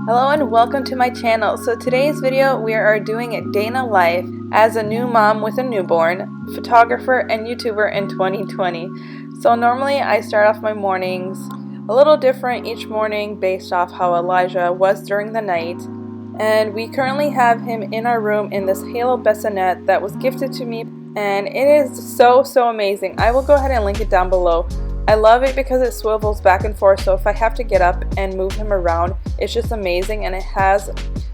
Hello and welcome to my channel. So today's video we are doing a day in a life as a new mom with a newborn, photographer and YouTuber in 2020. So normally I start off my mornings a little different each morning based off how Elijah was during the night. And we currently have him in our room in this Halo bassinet that was gifted to me, and it is so amazing. I will go ahead and link it down below. I love it because it swivels back and forth, so if I have to get up and move him around, it's just amazing, and it has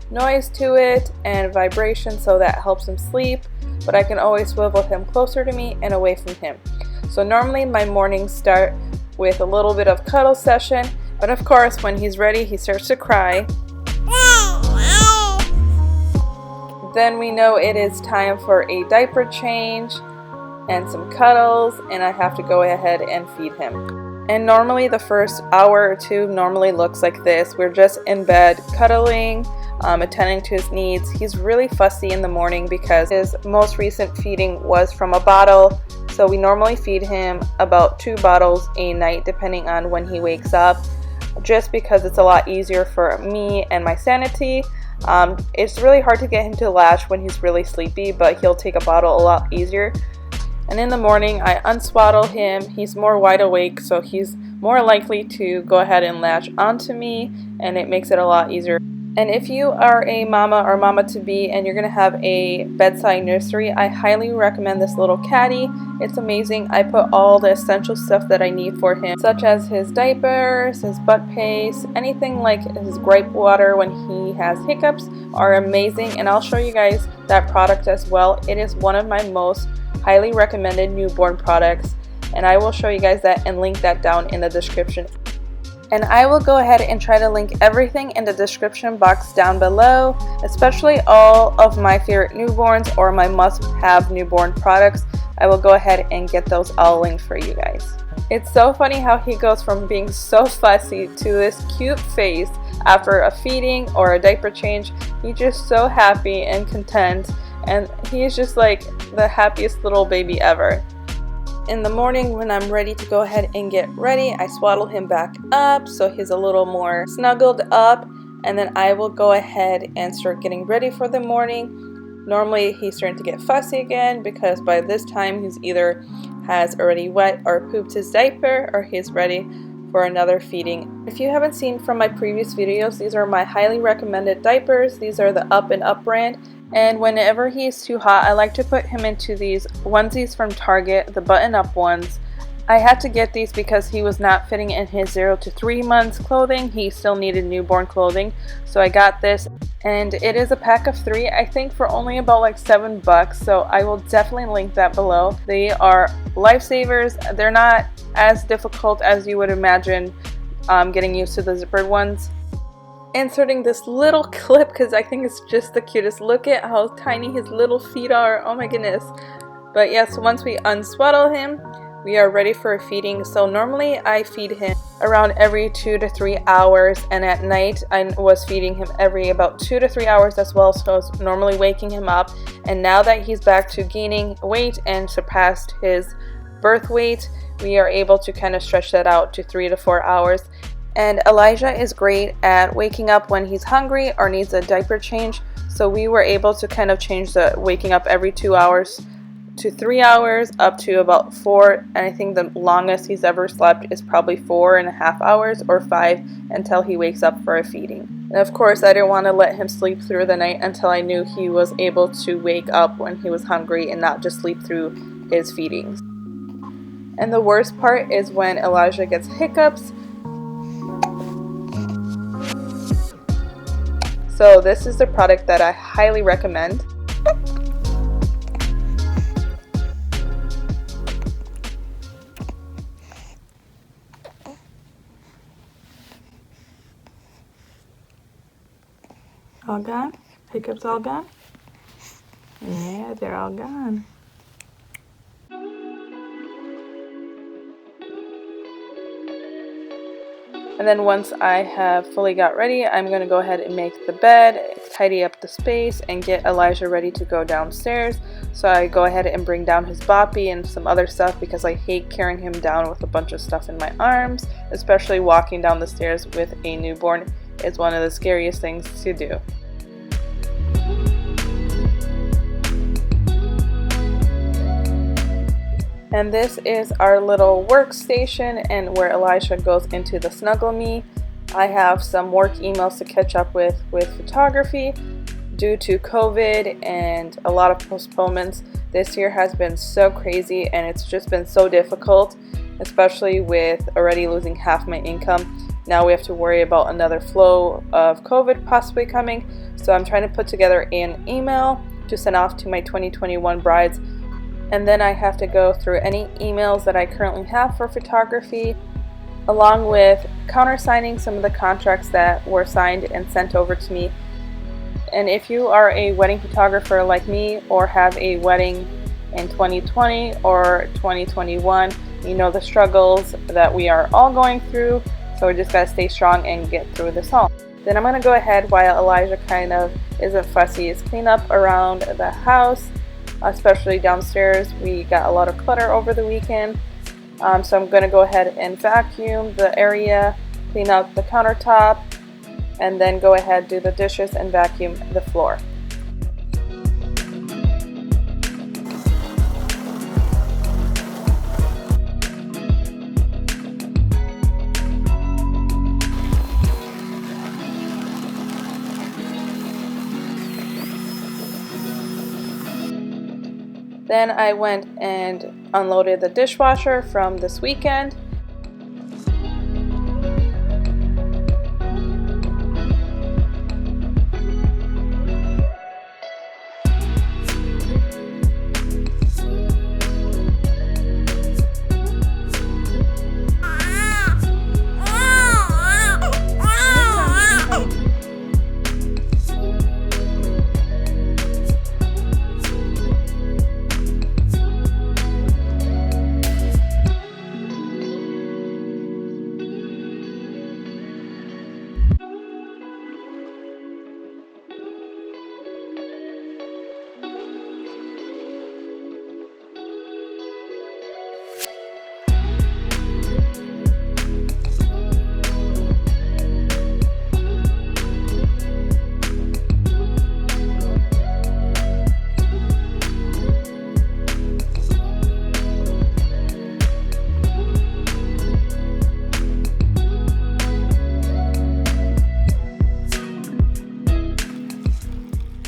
noise to it and vibration, so that helps him sleep, but I can always swivel him closer to me and away from him. So normally my mornings start with a little bit of cuddle session, but of course when he's ready he starts to cry. Then we know it is time for a diaper change and some cuddles, and I have to go ahead and feed him. And normally the first hour or two normally looks like this. We're just in bed cuddling, attending to his needs. He's really fussy in the morning because his most recent feeding was from a bottle, so we normally feed him about 2 bottles a night depending on when he wakes up, just because it's a lot easier for me and my sanity. It's really hard to get him to latch when he's really sleepy, but he'll take a bottle a lot easier. And in the morning I unswaddle him. He's more wide awake, so he's more likely to go ahead and latch onto me, and it makes it a lot easier. And if you are a mama or mama-to-be and you're going to have a bedside nursery, I highly recommend this little caddy. It's amazing. I put all the essential stuff that I need for him, such as his diapers, his butt paste, anything like his gripe water when he has hiccups are amazing, and I'll show you guys that product as well. It is one of my most highly recommended newborn products, and I will show you guys that and link that down in the description. And I will go ahead and try to link everything in the description box down below, especially all of my favorite newborns or my must-have newborn products. I will go ahead and get those all linked for you guys. It's so funny how he goes from being so fussy to this cute face after a feeding or a diaper change. He's just so happy and content, and he's just like the happiest little baby ever. In the morning when I'm ready to go ahead and get ready, I swaddle him back up so he's a little more snuggled up, and then I will go ahead and start getting ready for the morning. Normally he's starting to get fussy again because by this time he's either has already wet or pooped his diaper, or he's ready for another feeding. If you haven't seen from my previous videos, these are my highly recommended diapers. These are the Up and Up brand. And whenever he's too hot, I like to put him into these onesies from Target, the button-up ones. I had to get these because he was not fitting in his 0 to 3 months clothing. He still needed newborn clothing, so I got this. And it is a pack of 3, I think, for only about like $7, so I will definitely link that below. They are lifesavers. They're not as difficult as you would imagine getting used to the zippered ones. Inserting this little clip because I think it's just the cutest. Look at how tiny his little feet are. Oh my goodness. But yes, once we unswaddle him, we are ready for a feeding. So normally I feed him around every 2 to 3 hours, and at night I was feeding him every about 2 to 3 hours as well, so I was normally waking him up. And now that he's back to gaining weight and surpassed his birth weight, we are able to kind of stretch that out to 3 to 4 hours. And Elijah is great at waking up when he's hungry or needs a diaper change, so we were able to kind of change the waking up every 2 hours to 3 hours up to about 4, and I think the longest he's ever slept is probably 4.5 hours or 5 until he wakes up for a feeding. And of course I didn't want to let him sleep through the night until I knew he was able to wake up when he was hungry and not just sleep through his feedings. And the worst part is when Elijah gets hiccups. So this is the product that I highly recommend. All gone? Hiccups all gone? Yeah, they're all gone. And then once I have fully got ready, I'm going to go ahead and make the bed, tidy up the space, and get Elijah ready to go downstairs. So I go ahead and bring down his boppy and some other stuff because I hate carrying him down with a bunch of stuff in my arms, especially walking down the stairs with a newborn. is one of the scariest things to do. And this is our little workstation and where Elijah goes into the Snuggle Me. I have some work emails to catch up with photography. Due to COVID and a lot of postponements, this year has been so crazy and it's just been so difficult, especially with already losing half my income. Now we have to worry about another flow of COVID possibly coming. So I'm trying to put together an email to send off to my 2021 brides. And then I have to go through any emails that I currently have for photography, along with countersigning some of the contracts that were signed and sent over to me. And if you are a wedding photographer like me or have a wedding in 2020 or 2021, you know the struggles that we are all going through. So we just gotta stay strong and get through this all. Then I'm gonna go ahead while Elijah kind of isn't fussy, is clean up around the house, especially downstairs. We got a lot of clutter over the weekend. So I'm gonna go ahead and vacuum the area, clean out the countertop, and then go ahead, do the dishes, and vacuum the floor. Then I went and unloaded the dishwasher from this weekend.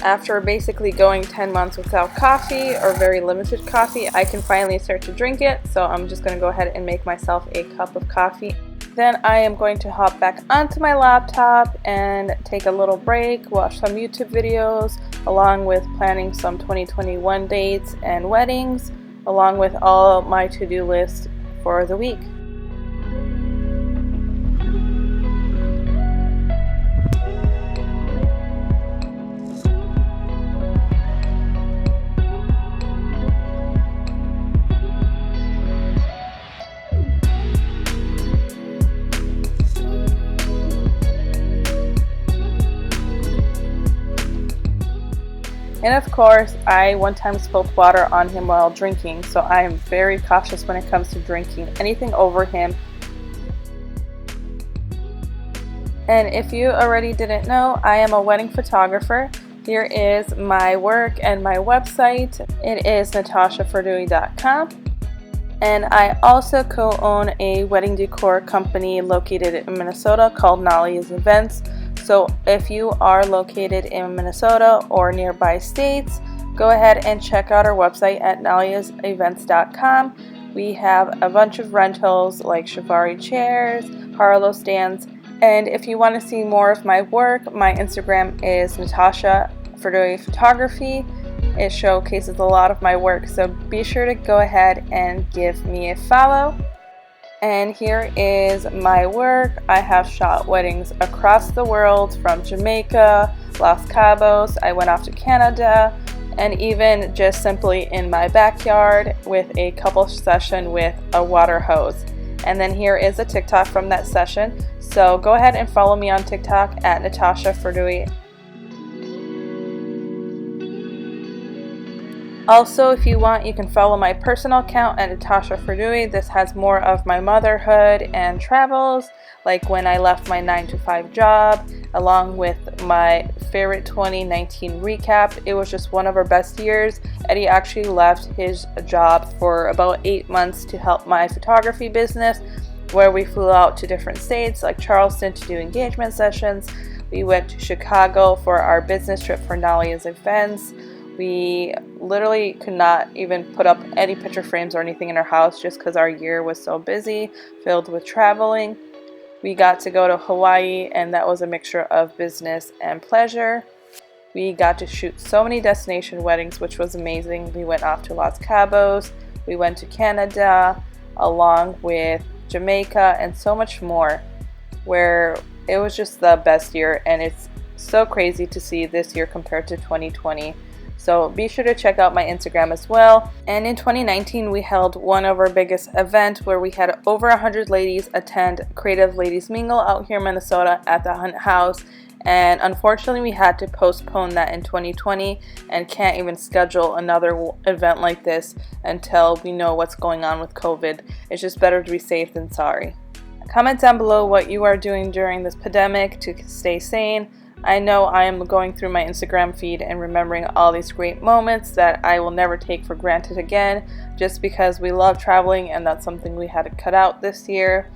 After basically going 10 months without coffee or very limited coffee, I can finally start to drink it. So I'm just going to go ahead and make myself a cup of coffee. Then I am going to hop back onto my laptop and take a little break, watch some YouTube videos, along with planning some 2021 dates and weddings, along with all my to-do list for the week. And of course, I one time spilled water on him while drinking, so I am very cautious when it comes to drinking anything over him. And if you already didn't know, I am a wedding photographer. Here is my work and my website. It is natashaferdouhy.com. And I also co-own a wedding decor company located in Minnesota called Nalia's Events. So if you are located in Minnesota or nearby states, go ahead and check out our website at naliasevents.com. We have a bunch of rentals like Shivari chairs, Harlow stands, and if you want to see more of my work, my Instagram is Natasha Ferdouhy Photography. It showcases a lot of my work, so be sure to go ahead and give me a follow. And here is my work. I have shot weddings across the world, from Jamaica, Los Cabos, I went off to Canada, and even just simply in my backyard with a couple session with a water hose. And then here is a TikTok from that session. So go ahead and follow me on TikTok at Natasha Ferdouhy. Also, if you want, you can follow my personal account at Natasha Ferdouy. This has more of my motherhood and travels, like when I left my 9-to-5 job, along with my favorite 2019 recap. It was just one of our best years. Eddie actually left his job for about 8 months to help my photography business, where we flew out to different states like Charleston to do engagement sessions. We went to Chicago for our business trip for Nalia's events. We literally could not even put up any picture frames or anything in our house just because our year was so busy, filled with traveling. We got to go to Hawaii, and that was a mixture of business and pleasure. We got to shoot so many destination weddings, which was amazing. We went off to Los Cabos, we went to Canada, along with Jamaica, and so much more, where it was just the best year, and it's so crazy to see this year compared to 2020. So be sure to check out my Instagram as well. And in 2019, we held one of our biggest events where we had over 100 ladies attend Creative Ladies Mingle out here in Minnesota at the Hunt House. And unfortunately, we had to postpone that in 2020 and can't even schedule another event like this until we know what's going on with COVID. It's just better to be safe than sorry. Comment down below what you are doing during this pandemic to stay sane. I know I am going through my Instagram feed and remembering all these great moments that I will never take for granted again, just because we love traveling and that's something we had to cut out this year.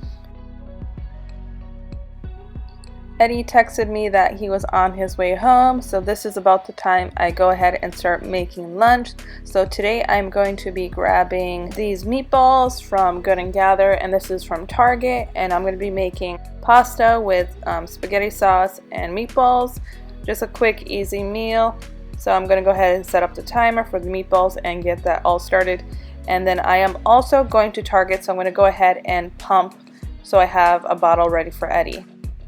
Eddie texted me that he was on his way home, so this is about the time I go ahead and start making lunch. So today I'm going to be grabbing these meatballs from Good and Gather, and this is from Target, and I'm going to be making pasta with spaghetti sauce and meatballs. Just a quick, easy meal. So I'm going to go ahead and set up the timer for the meatballs and get that all started. And then I am also going to Target, so I'm going to go ahead and pump so I have a bottle ready for Eddie.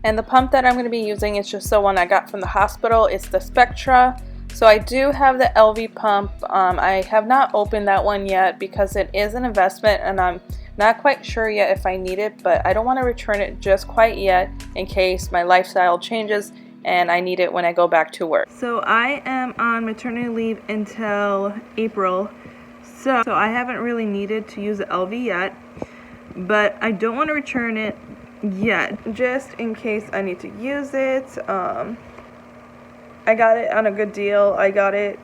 And the pump that I'm going to be using is just the one I got from the hospital. It's the Spectra. So I do have the LV pump. I have not opened that one yet because it is an investment and I'm not quite sure yet if I need it, but I don't want to return it just quite yet in case my lifestyle changes and I need it when I go back to work. So I am on maternity leave until April. So I haven't really needed to use the LV yet, but I don't want to return it yet, just in case I need to use it. I got it on a good deal. I got it,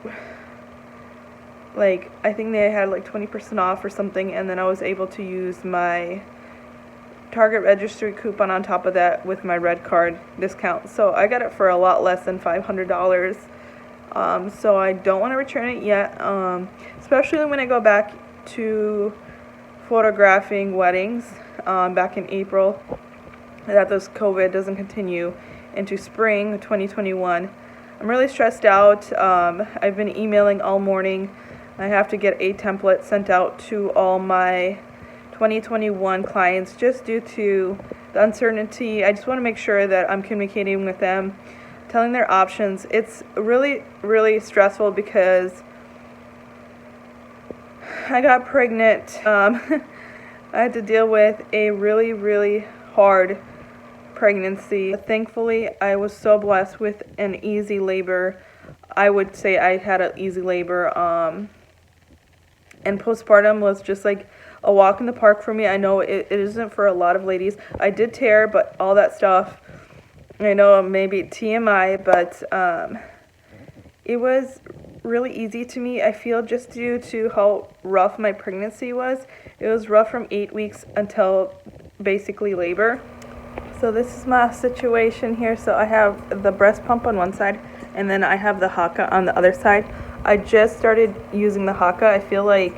like, I think they had like 20% off or something, and then I was able to use my Target registry coupon on top of that with my red card discount. So I got it for a lot less than $500. So I don't want to return it yet, especially when I go back to photographing weddings back in April, that this COVID doesn't continue into spring 2021. I'm really stressed out. I've been emailing all morning. I have to get a template sent out to all my 2021 clients just due to the uncertainty. I just want to make sure that I'm communicating with them, telling their options. It's really, really stressful because I got pregnant. I had to deal with a really, really hard pregnancy. Thankfully, I was so blessed with an easy labor. I would say I had an easy labor. And postpartum was just like a walk in the park for me. I know it isn't for a lot of ladies. I did tear, but all that stuff, I know maybe TMI, but it was really easy to me. I feel just due to how rough my pregnancy was. It was rough from 8 weeks until basically labor. So this is my situation here. So I have the breast pump on one side and then I have the Haakaa on the other side. I just started using the Haakaa. I feel like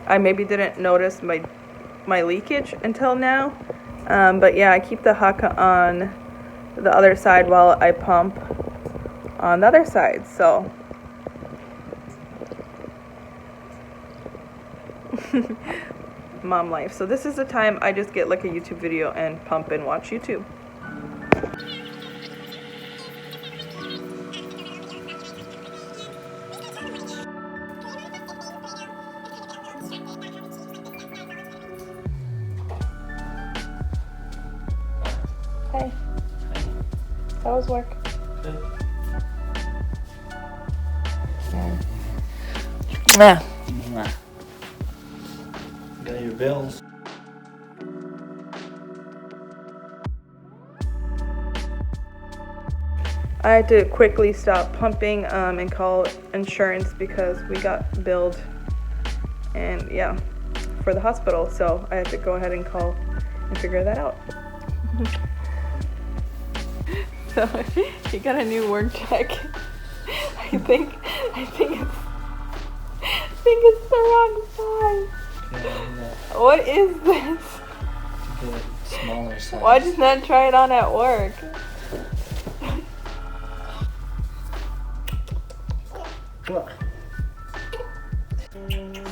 I maybe didn't notice my leakage until now. But yeah, I keep the Haakaa on the other side while I pump on the other side. So mom life. So this is the time I just get like a YouTube video and pump and watch YouTube. Hey. How was work? Yeah. Got your bills. I had to quickly stop pumping and call insurance because we got billed, and yeah, for the hospital. So I had to go ahead and call and figure that out. So he got a new work check. I think it's the wrong size. What is this? Get a smaller size. Why just not try it on at work?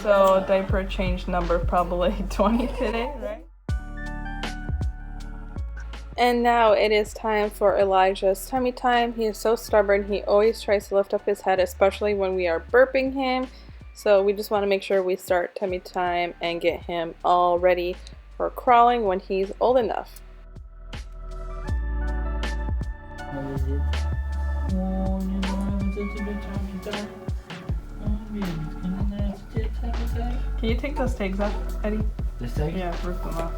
So diaper change number probably 20 today, right? And now it is time for Elijah's tummy time. He is so stubborn. He always tries to lift up his head, especially when we are burping him. So we just want to make sure we start tummy time and get him all ready for crawling when he's old enough. What is it? Oh, you know, it's such a big tummy time. Oh, baby's gonna nasty tummy time. Can you take those tags off, Eddie? This tag? Yeah, rip them off.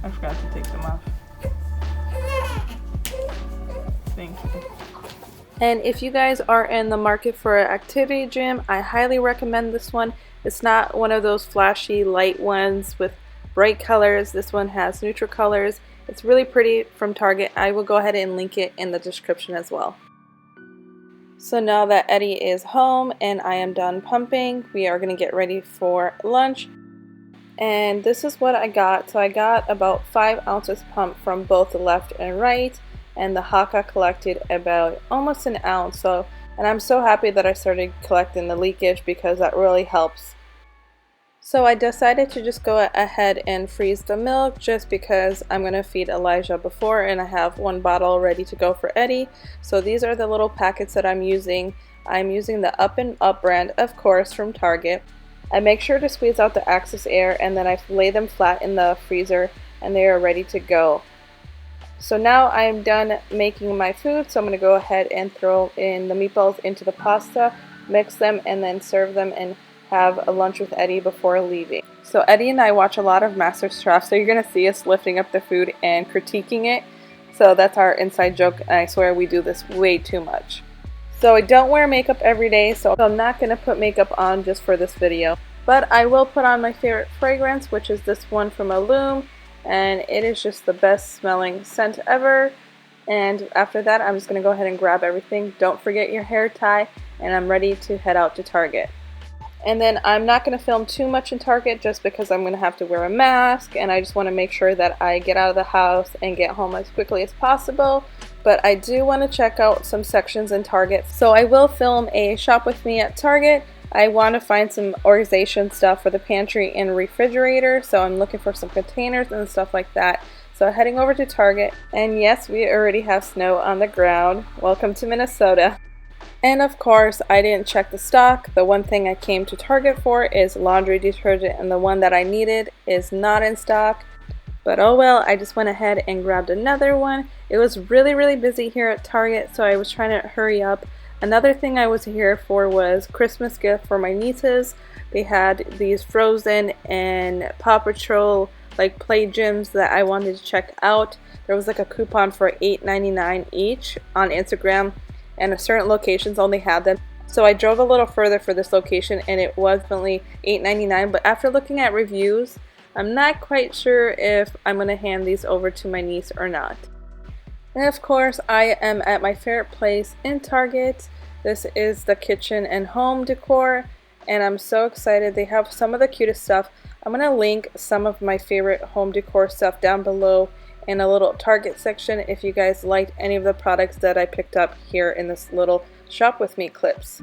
I forgot to take them off. Thank you. And if you guys are in the market for an activity gym, I highly recommend this one. It's not one of those flashy light ones with bright colors. This one has neutral colors. It's really pretty, from Target. I will go ahead and link it in the description as well. So now that Eddie is home and I am done pumping, we are going to get ready for lunch. And this is what I got. So I got about 5 ounces pumped from both the left and right, and the Haka collected about almost an ounce. So, and I'm so happy that I started collecting the leakage because that really helps. So I decided to just go ahead and freeze the milk just because I'm going to feed Elijah before, and I have 1 bottle ready to go for Eddie. So these are the little packets that I'm using. I'm using the Up and Up brand, of course, from Target. I make sure to squeeze out the excess air, and then I lay them flat in the freezer and they are ready to go. So now I am done making my food, so I'm going to go ahead and throw in the meatballs into the pasta, mix them, and then serve them and have a lunch with Eddie before leaving. So Eddie and I watch a lot of MasterChef, so you're going to see us lifting up the food and critiquing it. So that's our inside joke, and I swear we do this way too much. So I don't wear makeup every day, so I'm not going to put makeup on just for this video. But I will put on my favorite fragrance, which is this one from Illume, and it is just the best smelling scent ever. And after that, I'm just going to go ahead and grab everything. Don't forget your hair tie, and I'm ready to head out to Target. And then I'm not going to film too much in Target just because I'm going to have to wear a mask, and I just want to make sure that I get out of the house and get home as quickly as possible. But I do want to check out some sections in Target, so I will film a shop with me at Target. I want to find some organization stuff for the pantry and refrigerator, so I'm looking for some containers and stuff like that. So heading over to Target, and yes, we already have snow on the ground. Welcome to Minnesota. And of course, I didn't check the stock. The one thing I came to Target for is laundry detergent, and the one that I needed is not in stock. But oh well, I just went ahead and grabbed another one. It was really busy here at Target, so I was trying to hurry up. Another thing I was here for was Christmas gift for my nieces. They had these Frozen and Paw Patrol like play gyms that I wanted to check out. There was like a coupon for $8.99 each on Instagram, and certain locations only had them. So I drove a little further for this location, and it was only $8.99. But after looking at reviews, I'm not quite sure if I'm going to hand these over to my niece or not. And of course, I am at my favorite place in Target. This is the kitchen and home decor, and I'm so excited. They have some of the cutest stuff. I'm going to link some of my favorite home decor stuff down below in a little Target section if you guys liked any of the products that I picked up here in this little shop with me clips.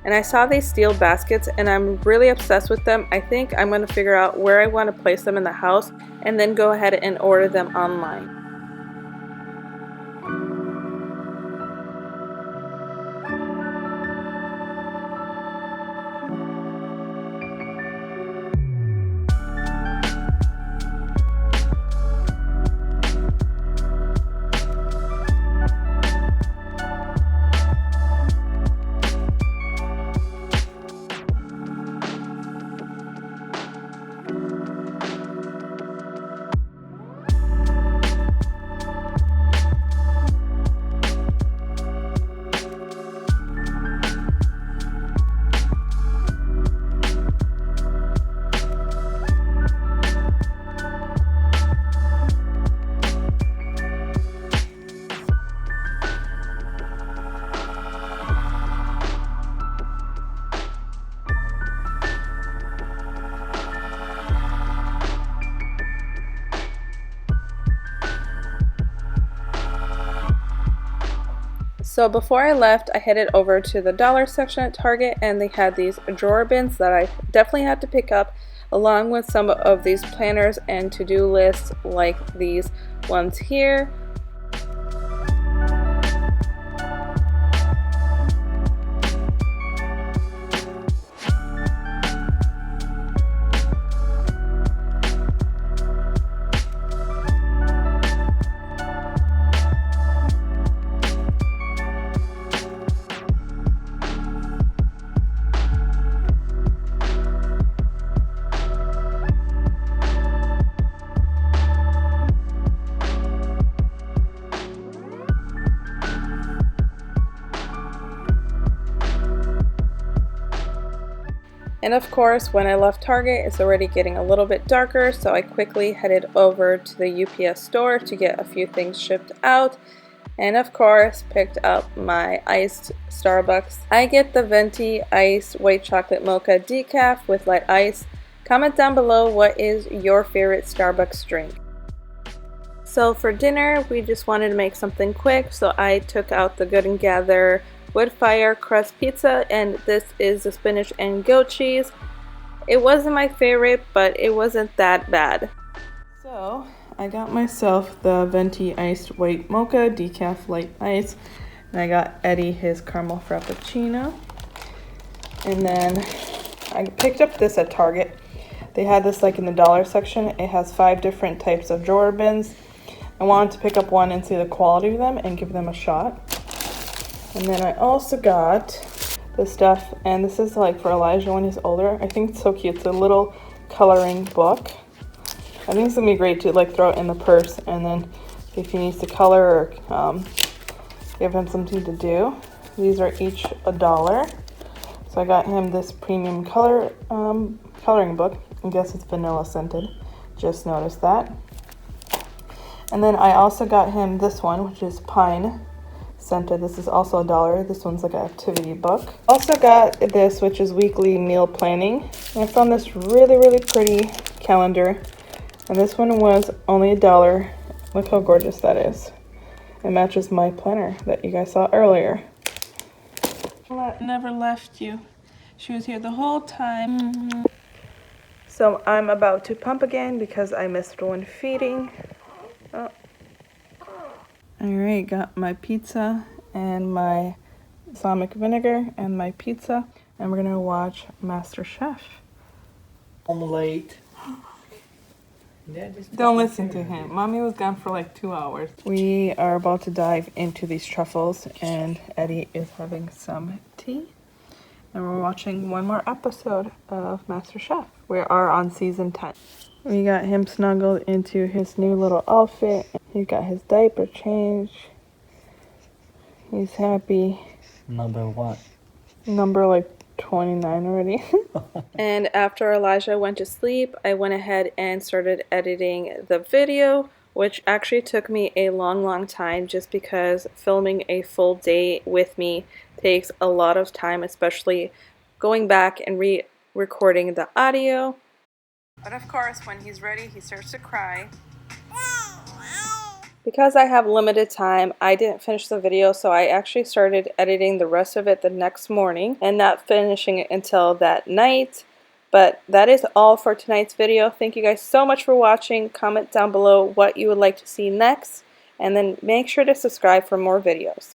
and I saw these steel baskets and I'm really obsessed with them. I think I'm going to figure out where I want to place them in the house and then go ahead and order them online. So before I left, I headed over to the dollar section at Target, and they had these drawer bins that I definitely had to pick up, along with some of these planners and to-do lists like these ones here. And of course, when I left Target, it's already getting a little bit darker, so I quickly headed over to the UPS store to get a few things shipped out. And of course, picked up my iced Starbucks. I get the venti iced white chocolate mocha decaf with light ice. Comment down below what is your favorite Starbucks drink. So for dinner, we just wanted to make something quick, so I took out the Good & Gather wood fire crust pizza, and this is the spinach and goat cheese. It wasn't my favorite, but it wasn't that bad. So I got myself the venti iced white mocha decaf light ice, and I got Eddie his caramel frappuccino. And then I picked up this at Target. They had this like in the dollar section. It has 5 different types of drawer bins. I wanted to pick up one and see the quality of them and give them a shot. And then I also got this stuff, and this is like for Elijah when he's older. I think it's so cute. It's a little coloring book. I think it's gonna be great to like throw it in the purse, and then if he needs to color or give him something to do. These are each $1. So I got him this premium coloring book. I guess it's vanilla scented. Just noticed that. And then I also got him this one, which is pine scented. This is also $1. This one's like an activity book. Also got this, which is weekly meal planning. And I found this really pretty calendar, and this one was only $1. Look how gorgeous that is. It matches my planner that you guys saw earlier. Never left you. She was here the whole time. So I'm about to pump again because I missed one feeding. Oh. Alright, got my pizza and my balsamic vinegar and my pizza, and we're gonna watch MasterChef. I'm late. Don't listen to him. Mommy was gone for like 2 hours. We are about to dive into these truffles, and Eddie is having some tea. And we're watching one more episode of MasterChef. We are on season 10. We got him snuggled into his new little outfit. He got his diaper changed. He's happy. Number what? Number like 29 already. And after Elijah went to sleep, I went ahead and started editing the video, which actually took me a long time just because filming a full day with me takes a lot of time, especially going back and re-recording the audio. But of course, when he's ready, he starts to cry. Because I have limited time, I didn't finish the video, so I actually started editing the rest of it the next morning and not finishing it until that night. But that is all for tonight's video. Thank you guys so much for watching. Comment down below what you would like to see next, and then make sure to subscribe for more videos.